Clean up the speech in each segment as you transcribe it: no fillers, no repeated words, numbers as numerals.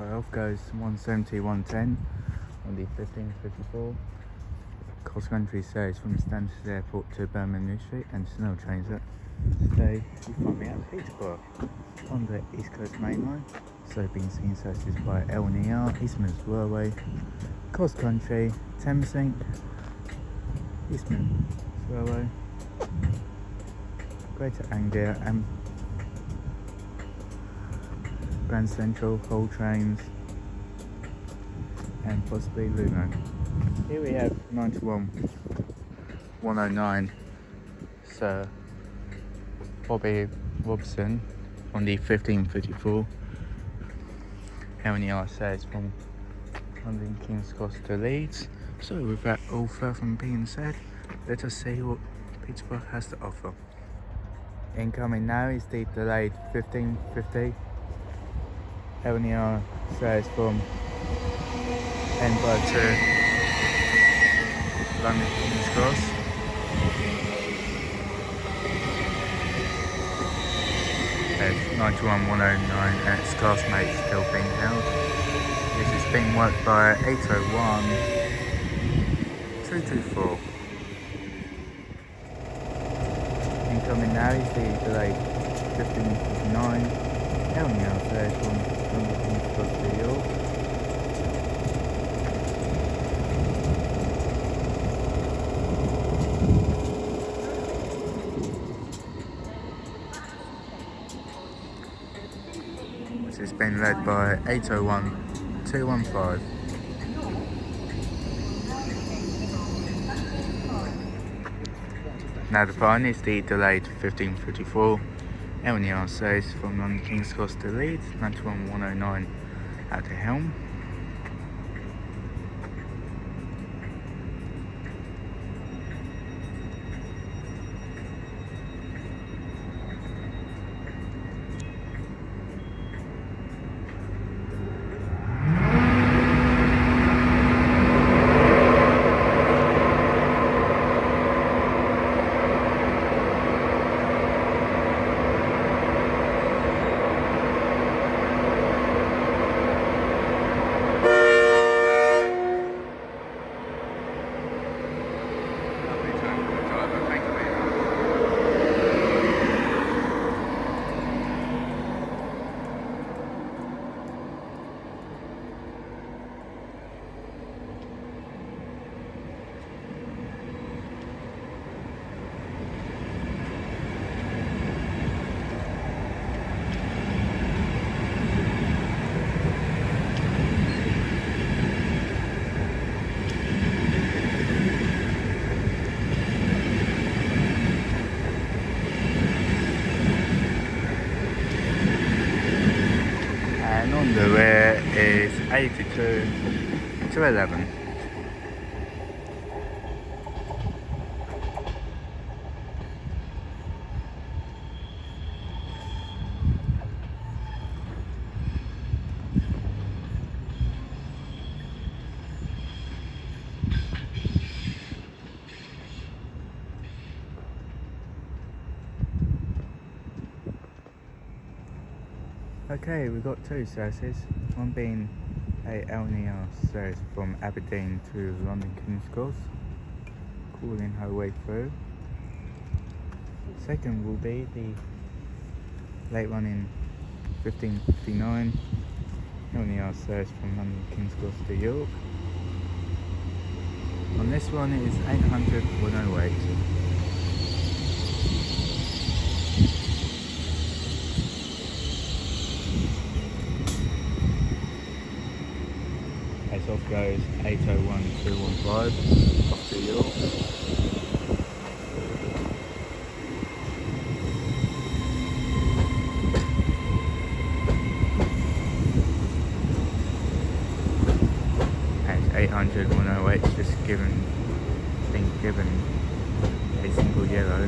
Peterborough goes 170, 110 on the 1554. Cross country says from Stansted Airport to Birmingham New Street, and Snell trains it. Today you find me at Peterborough on the East Coast Main Line. So being seen services by L&ER, Eastman's Railway, Cross Country, Thameslink, Eastman's Railway, Greater Anglia and Grand Central, Hull trains, and possibly Lumo. Here we have 91 109 Sir Bobby Robson on the 1554. L&ER says from London King's Cross to Leeds. So with that all further being said, let us see what Peterborough has to offer. Incoming now is the delayed 1550. L&ER says from Edinburgh to London King's Cross. There's 91 109 and its classmates still being held. This is being worked by 801 224. Incoming now is the delayed 1559. L&ER says from London King's Cross to York. This has been led by 801 215. Now the final is the delayed 1554. L&ER says from London King's Cross to Leeds, 91 109 at the helm. The rear is 82 to 11. Okay, we've got two services, one being a L&ER service from Aberdeen to London King's Cross, calling her way through. Second will be the late one in 1559, L&ER service from London King's Cross to York. On this one it is 800 108. Off goes 801 215 off to York. And 800 108 is just been given a single yellow.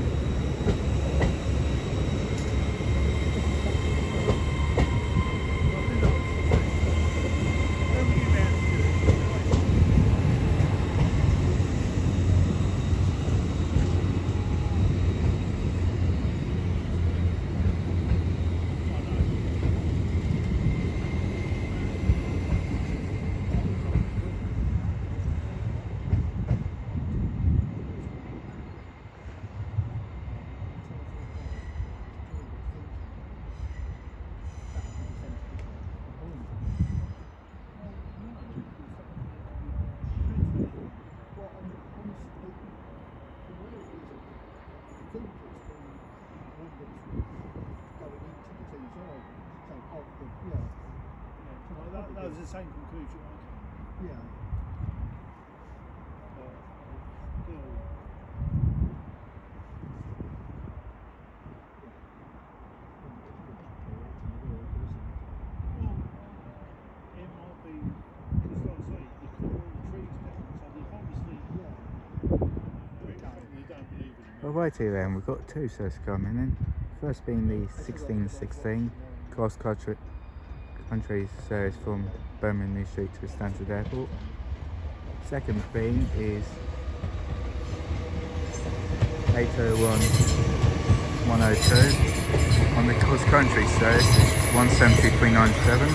to the same conclusion. Yeah. It might be because, like I say, you cut all the trees down, so they've obviously they don't believe in Well, righty then, we've got two sets coming in. First being the 1616 cross-country service from Birmingham New Street to Stansted Airport. Second being is 801-102 on the cross-country service, 17397.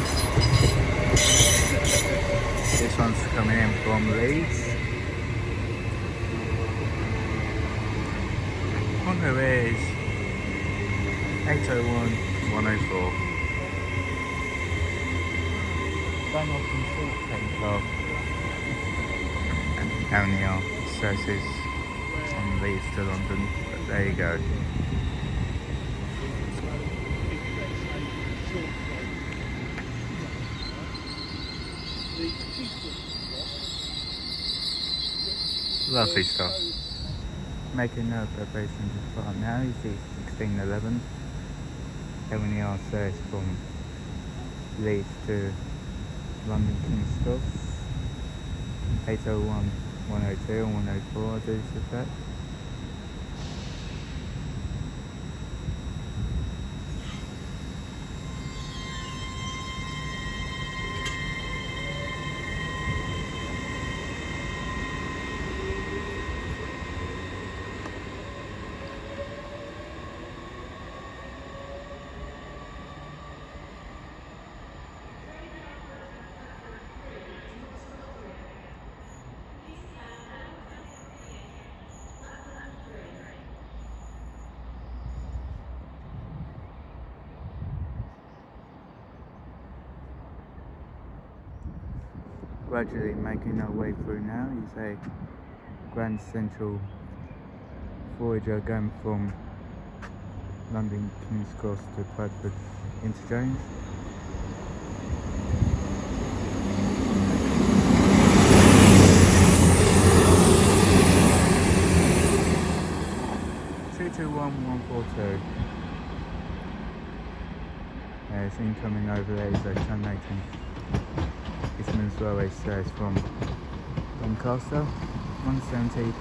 This one's coming in from Leeds. One who is 801-104. Don't often see takeoff and only our services on Leeds to London, but there you go. Lovely stuff. Making no preparations to depart now. You see 1611 LNER service from Leeds to London King's Cross. 801, 102 and 104 I do suspect. Gradually making our way through now. You say Grand Central Voyager going from London King's Cross to Peterborough interchange. It's incoming over there is a 1018 Eastman's Railway service from Doncaster, 170-272.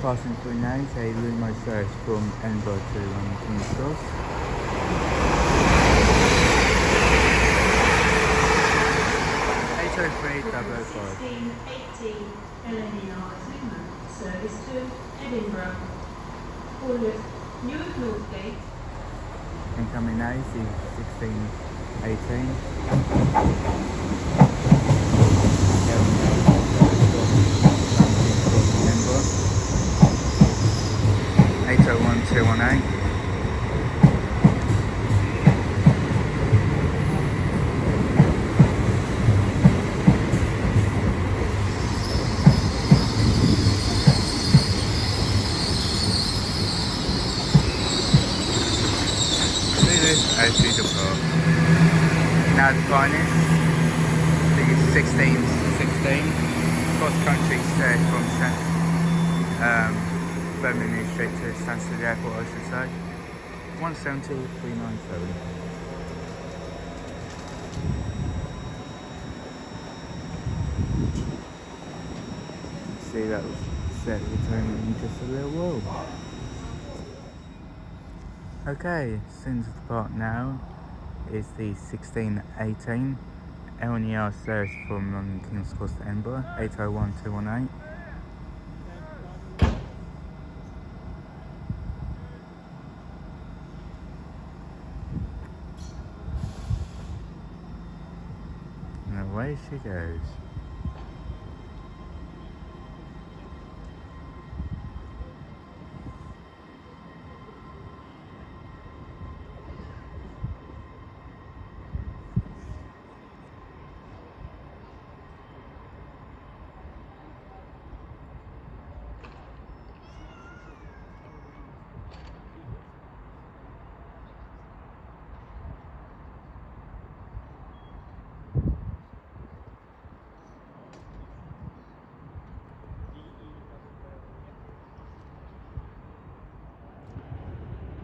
Passing through now is a Lumo service from Edinburgh to London King's Cross. The 1618 LNER Lumo service to Edinburgh. Bournemouth, Newark Northgate. Incoming now is the 1618. 801-218. As Peterborough. Now the finest, the 1616 cross-country service from Birmingham New Street to Stansted Airport, I should say. 170-397. See, that was set returning in just a little while. Okay, soon to depart now is the 1618 LNER service from London King's Cross to Edinburgh, 801-218. And away she goes.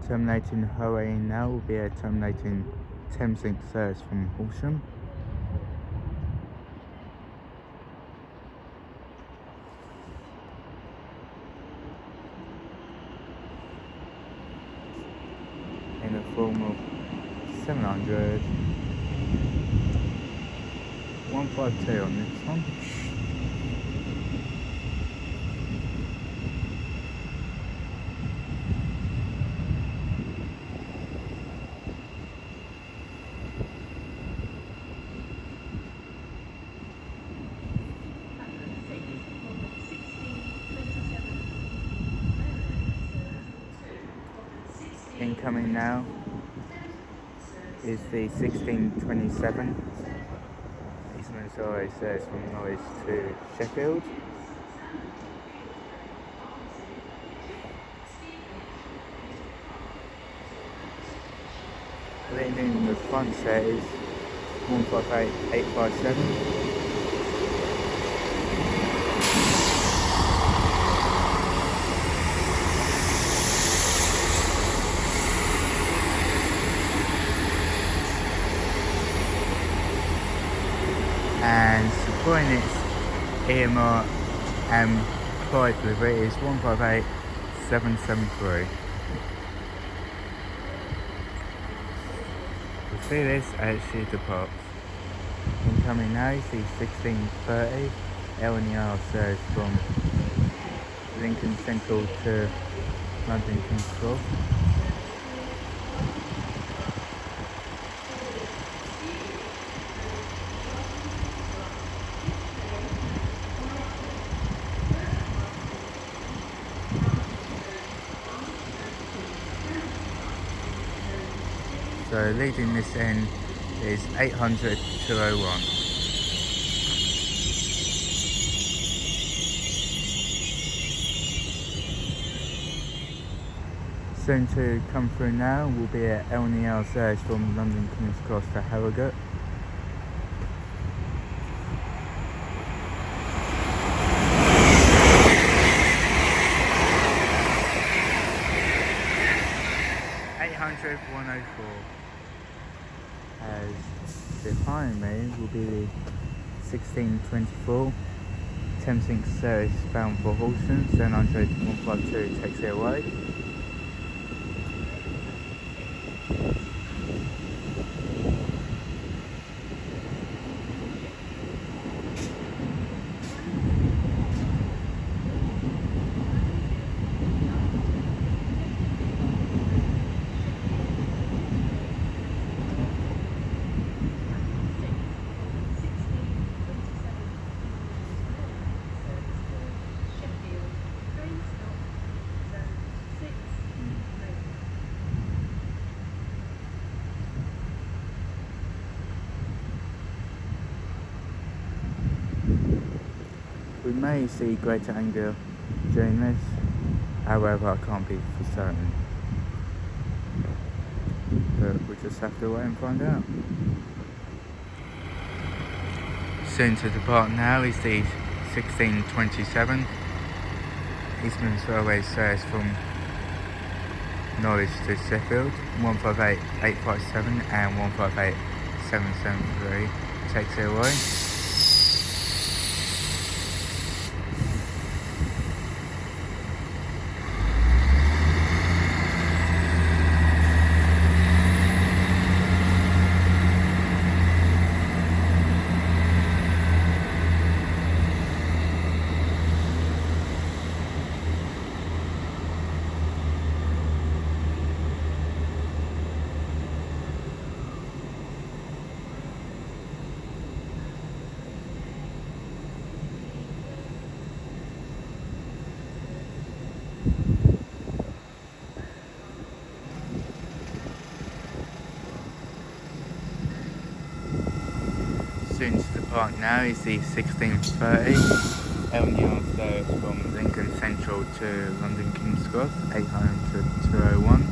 Terminating Hurray now will be a terminating Thameslink service from Horsham. In the form of 700, 152 on this one. Incoming now is the 1627. Eastman Surrey says from Norwich to Sheffield. Leading the front set is 158857. And supporting its EMR and flight delivery is 158773. We'll see this as she departs. Incoming now is the 1630 LNER service from Lincoln Central to London King's Cross. So leading this end is 800 201. Soon to come through now will be a LNER service from London King's Cross to Harrogate. As behind me will be the 1624 Thameslink service bound for Horsham. 700 152 takes it away. We may see greater anger during this, however I can't be for certain. But we just have to wait and find out. Soon to depart now is the 1627 Eastman Railway service from Norwich to Sheffield. 158857 and 158773 takes it away. Soon to depart now is the 1630 LNER service from Lincoln Central to London King's Cross, 800 201.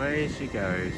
away she goes.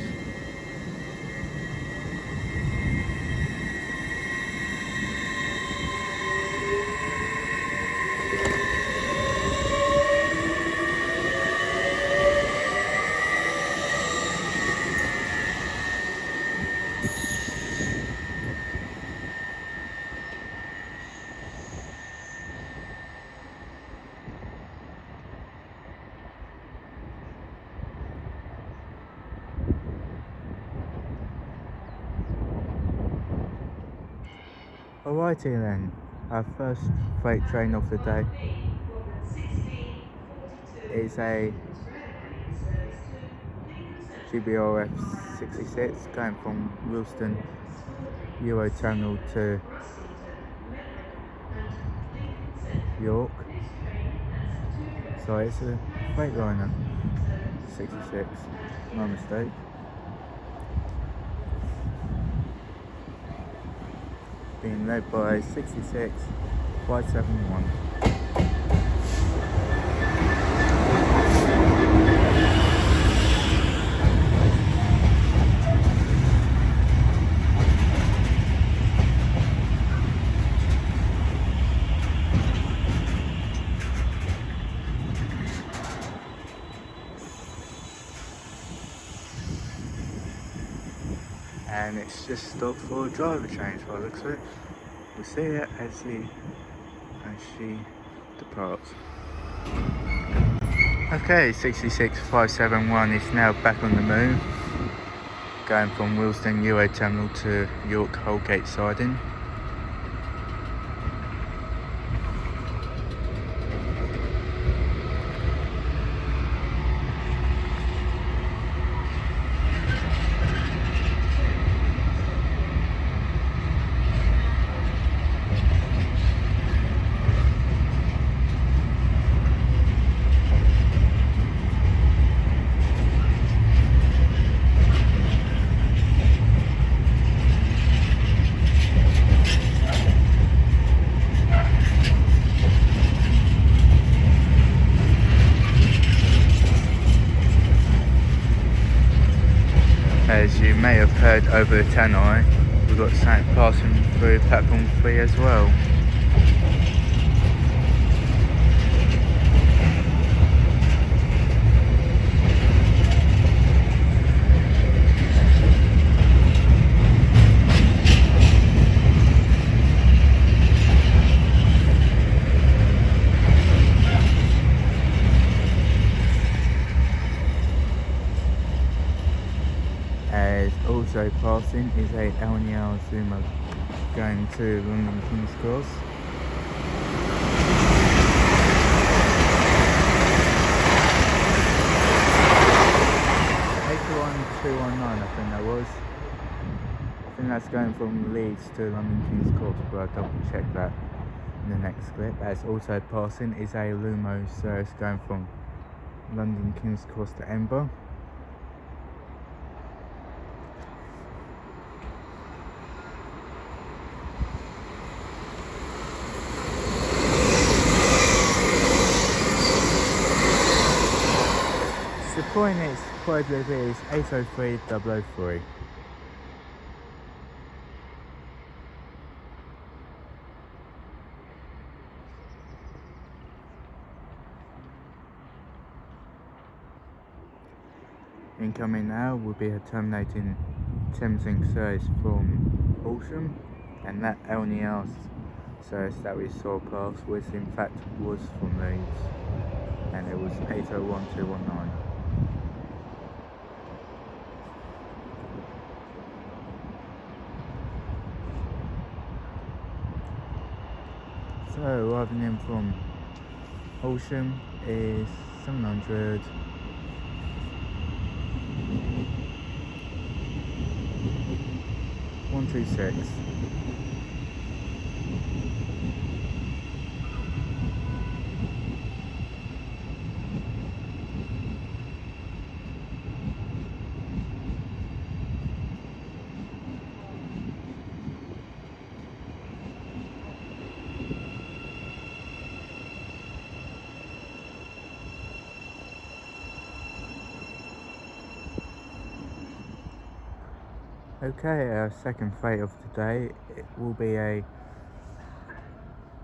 Alrighty then, our first freight train of the day is a GBRF 66 going from Wilston Euro Terminal to York. So it's a Freightliner 66, no mistake. Being led by 66571. And it's just stopped for a driver change by the looks of it. We'll see it as she departs. Okay, 66571 is now back on the move, going from Wilston Euro Terminal to York Holgate siding. As you may have heard over the tannoy, we've got something passing through platform 3 as well. As also passing is a LNL Zoomer going to London King's Cross. (81219) I think that was. I think that's going from Leeds to London King's Cross, but I'll double check that in the next clip. As also passing is a Lumo service going from London King's Cross to Edinburgh. The point is, code is 803003. Incoming now will be a terminating Thameslink service from Horsham, and that LNL service that we saw pass was in fact from Leeds, and it was 801219. So arriving in from Horsham is 700 126. Okay, our second freight of the day, it will be a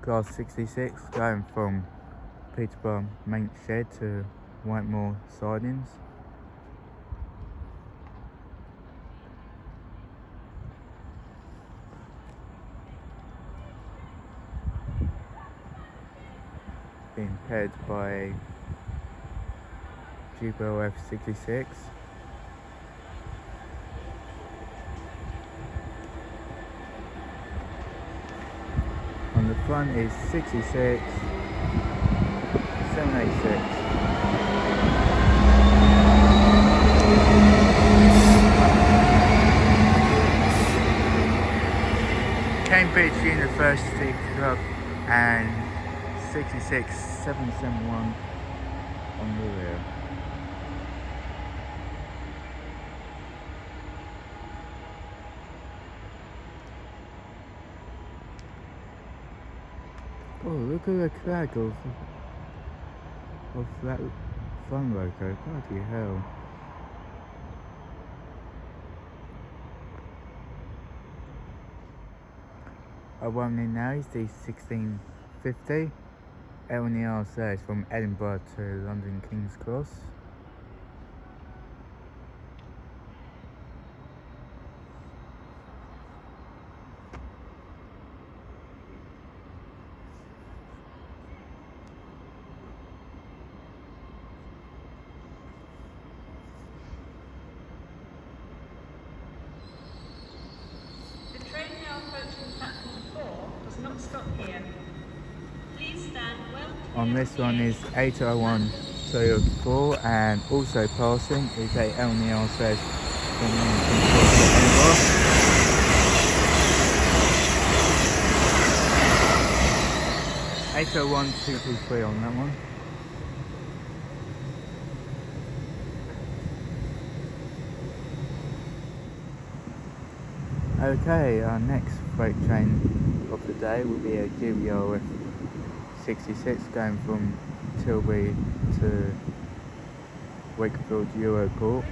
Class 66 going from Peterborough main shed to Whitemore sidings. Being paired by Peterborough F66. On the front is 66 786. Cambridge University Club and 66 771 on the rear. Oh, look at the crack of that front loco, bloody hell. Our one in now is the 1650 LNER service from Edinburgh to London King's Cross. The train now approaching platform 4 does not stop here. Please stand well clear On this of the one is exit. 801 4, and also passing is a LNER service from London King's Cross to Edinburgh. 801 223 on that one. Okay, our next freight train of the day will be a GBRF 66 going from Tilbury to Wakefield Europort.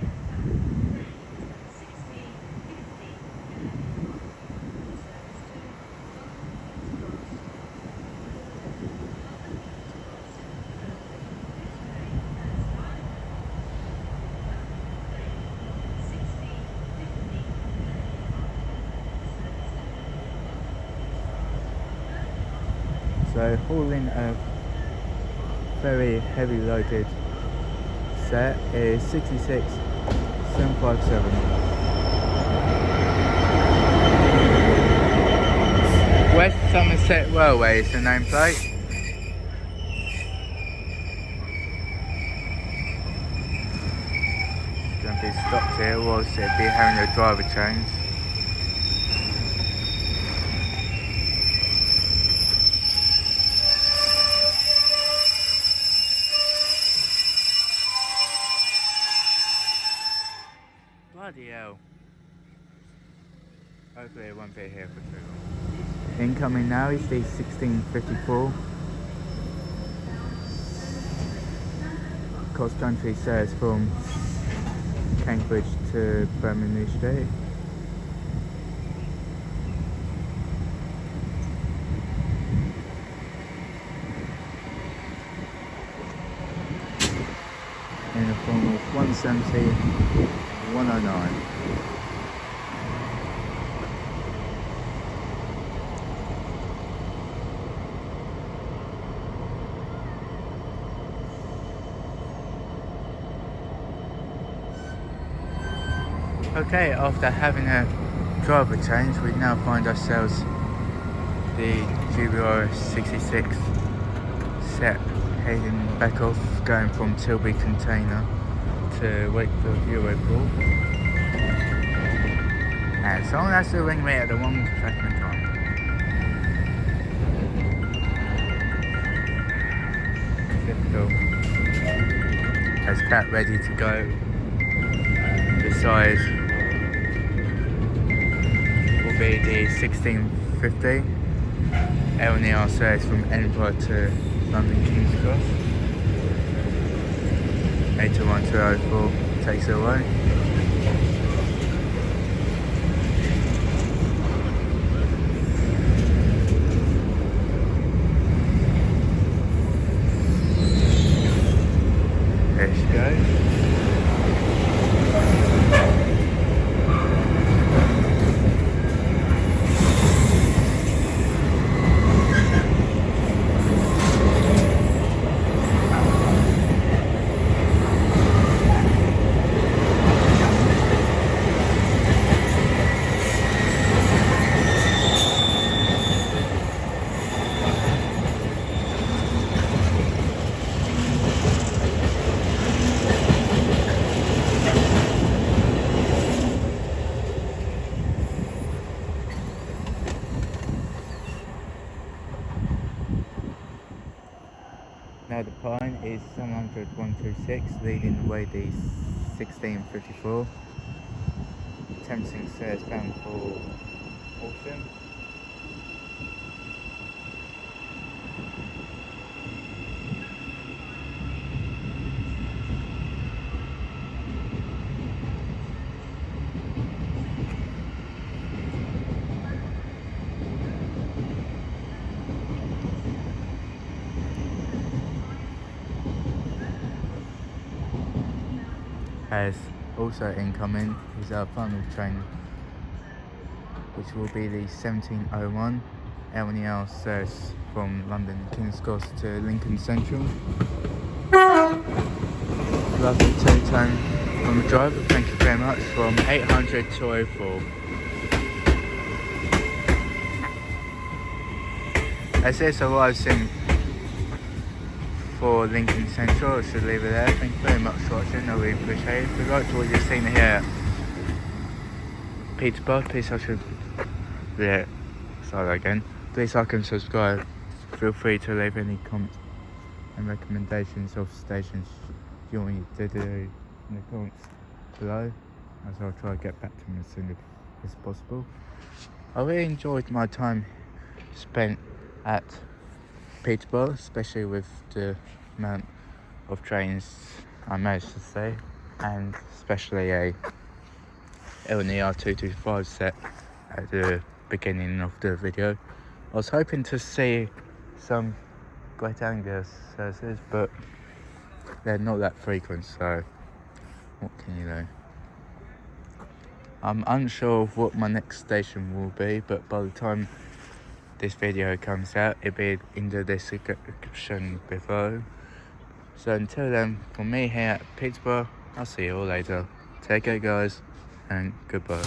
So hauling a very heavy loaded set is 66 757. West Somerset Railway is the nameplate. It's going to be stopped here, or else it'd be having a driver change. Bloody hell. Hopefully it won't be here for too long. Incoming now is the 1654 cross country service from Cambridge to Peterborough Street. In the form of 170 109. Okay, after having a driver change, we now find ourselves the GBR 66 set heading back off, going from Tilbury Container to Wakefield Europort. And someone has to ring me at the wrong second time. Typical. Has Cat ready to go. Beside will be the 1650 LNER service from Edinburgh to London King's Cross. 801 204 takes it away. is 100-126, leading the way the 1654. Tempting stairs bound for Auckland. As also incoming is our final train, which will be the 1701 LNER service from London King's Cross to Lincoln Central. Lovely two-tone from the driver, thank you very much, from 800 to 04. As this arrives in for Lincoln Central, I should leave it there. Thank you very much for watching, I really appreciate it. If you liked what you've seen here at Peterborough, please like and subscribe. Feel free to leave any comments and recommendations of stations you want me to do in the comments below, as I'll try to get back to them as soon as possible. I really enjoyed my time spent at Peterborough, especially with the amount of trains I managed to see, and especially a LNER 225 set at the beginning of the video. I was hoping to see some Great Anglia services, but they're not that frequent, so what can you do? I'm unsure of what my next station will be, but by the time this video comes out, it'll be in the description below. So until then, from me here at Peterborough, I'll see you all later. Take care guys, and goodbye.